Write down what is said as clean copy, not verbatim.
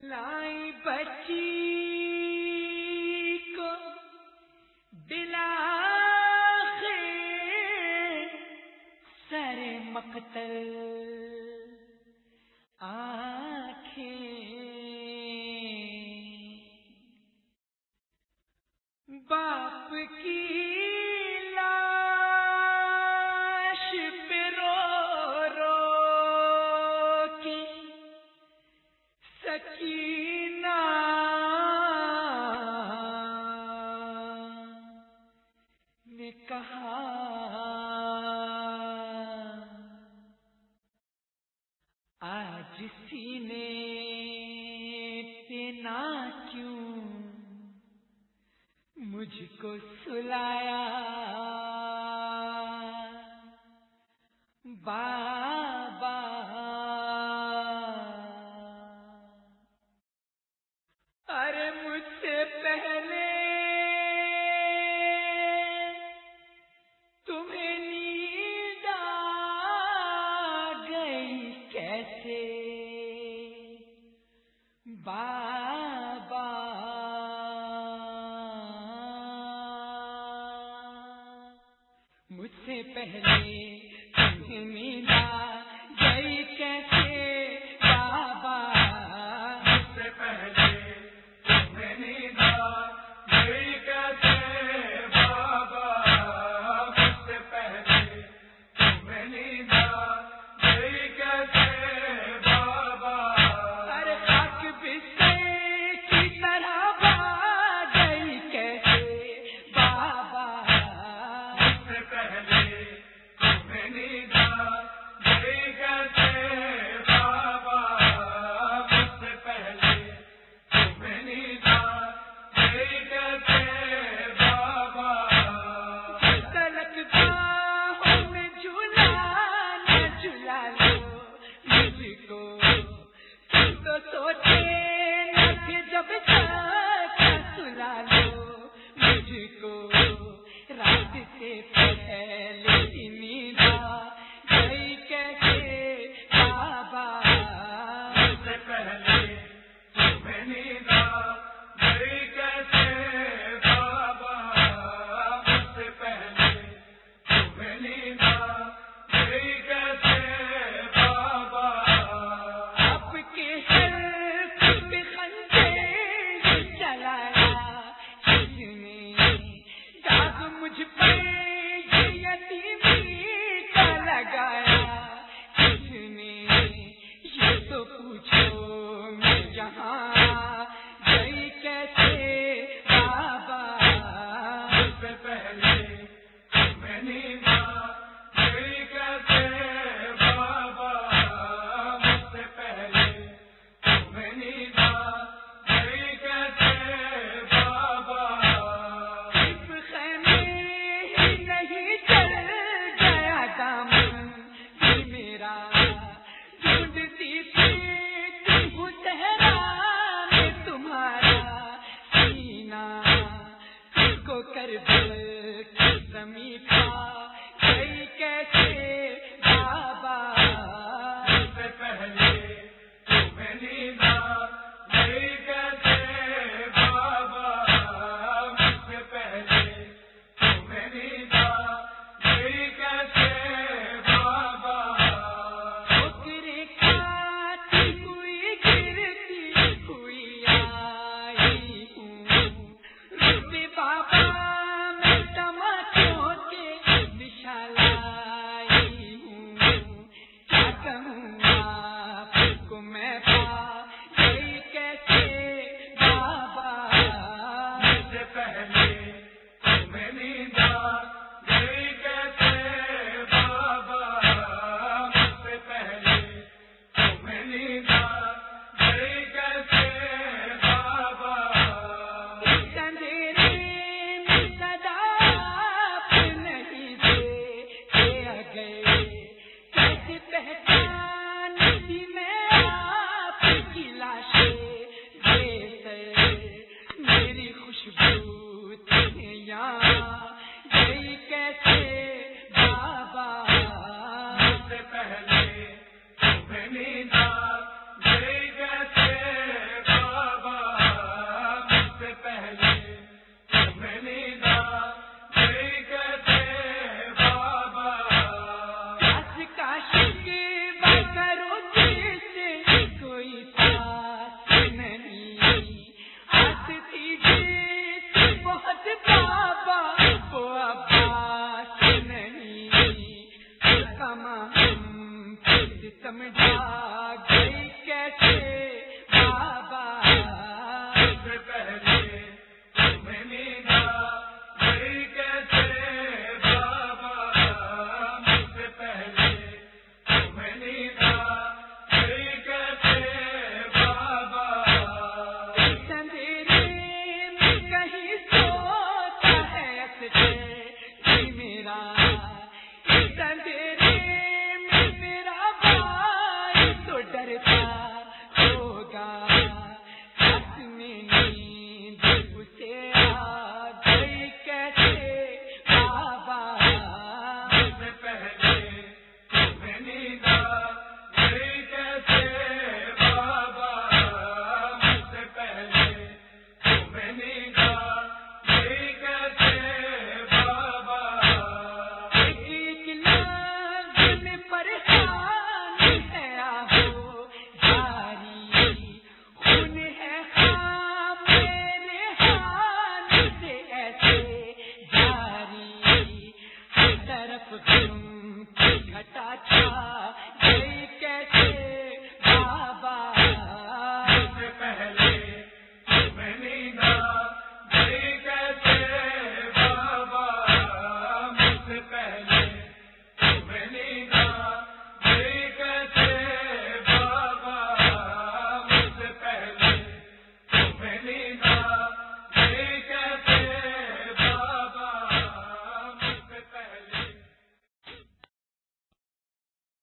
لائی بچی کو بلا سر مقتل آنکھیں باپ کی لاش پہ رو رو کی سکینہ نے کہا آج سینے پہ نہ کیوں مجھ کو سلایا بابا ارے مجھ سے پہلے تمہیں نیند آ گئی کیسے بابا مجھ سے پہلے تمہیں نیند آ گئی کیسے بابا مجھ سے پہلے تمہیں نیند آ گئی کیسے بابا مجھ سے پہلے تمہیں نیند آ گئی کیسے بابا ارے خاک بستر کی طرح بھاگ گئی کیسے بابا مجھ سے پہلے تمہیں نیند آ گئی کیسے بابا مجھ سے پہلے تمہیں نیند آ گئی کیسے بابا تلک باہوں میں جھولا نہ جھلا لو مجھ کو تم تو سوچے نہ تھے جب تک سلا لو مجھ کو رات سے پہلے ہی نیند آ گئی کیسے بابا مجھ سے پہلے تمہیں نیند آ گئی کیسے بابا مجھ سے پہلے تمہیں نیند آ گئی کیسے بابا اب کے حلق پہ خنجر چلایا جس نے داغ مجھ پر یتیمی کا لگایا جس نے یہ تو پوچھو میں جہاں گئی کیسے بابا مجھ سے پہلے تمہیں نیند آ گئی کیسے بابا مجھ سے پہلے تمہیں نیند آ گئی کیسے بابا اس خیمے ہی نہیں چل گیا دامن بھی میرا ڈھونڈتی پھرتی ہوں صحرا میں تمہارا سینہ تم کو کربل کی زمین کھا گئی کیسے بابا مجھ سے پہلے تمہیں نیند آ گئی کیسے بابا مجھ سے پہلے تمہیں نیند آ گئی کیسے بابا ٹھوکریں کھاتی ہوئی گرتی ہوئی آئی ہوں روتے بابا میں تماچوں کے نشان لائی ہوں کیا کہوں آپ کو میں پا گئی کیسے بابا مجھ سے پہلے